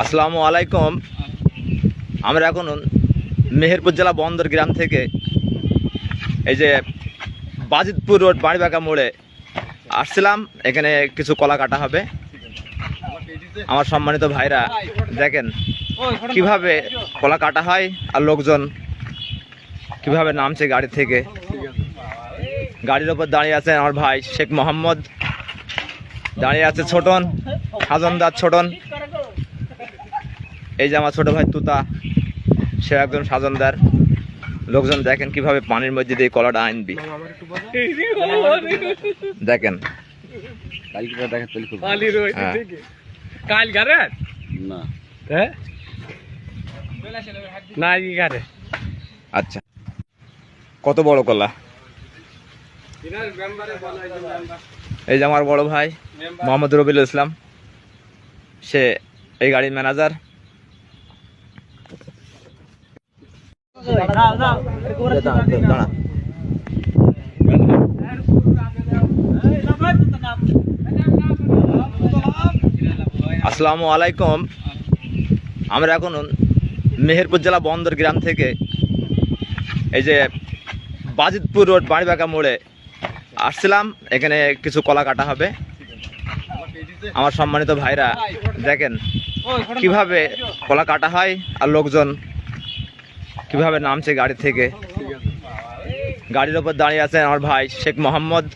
আসসালামু আলাইকুম। আমরা এখন মেহেরপুর জেলা বন্দর গ্রাম থেকে এই যে বাজিতপুর রোড বাড়িবাঁকা মোড়ে আসছিলাম। এখানে কিছু কলা কাটা হবে। আমার সম্মানিত ভাইরা দেখেন কিভাবে কলা কাটা হয় আর লোকজন কিভাবে নামছে গাড়ি থেকে। গাড়ির ওপর দাঁড়িয়ে আছে আমার ভাই শেখ মোহাম্মদ, দাঁড়িয়ে আছে ছোটন, সাজনদার ছোটন। এই যে আমার ছোট ভাই তুতা, সে একজন সাজনদার। লোকজন দেখেন কিভাবে পানির মধ্যে দিয়ে কলাটা আনবি। দেখেন আচ্ছা, কত বড় কলা। এই যে আমার বড় ভাই মোহাম্মদ রবিউল ইসলাম, সে এই গাড়ির ম্যানেজার। আসসালামু আলাইকুম। আমরা এখন মেহেরপুর জেলা বন্দর গ্রাম থেকে এই যে বাজিতপুর রোড বাড়িবাঁকা মোড়ে আসছিলাম। এখানে কিছু কলা কাটা হবে। আমার সম্মানিত ভাইরা দেখেন কিভাবে কলা কাটা হয় আর লোকজন কিভাবে নামছে গাড়ি থেকে। গাড়ির ওপর দাঁড়িয়ে আছে আমার ভাই শেখ মোহাম্মদ,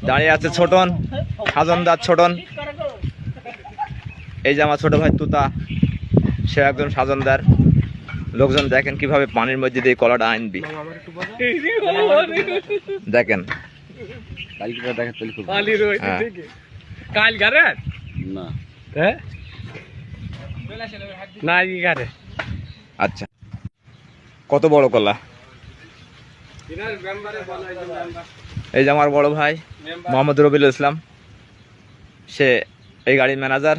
দাঁড়িয়ে আছে ছোটন, সাজনদার ছোটন। এই যে আমার ছোট ভাই তুতা, সে একজন সাজনদার। লোকজন দেখেন কিভাবে পানির মধ্যে দিয়ে কলাটা আনবি। দেখেন আচ্ছা, কত বড় কলা। এই যে আমার বড় ভাই মোহাম্মদ রবিউল ইসলাম, সে এই গাড়ির ম্যানেজার।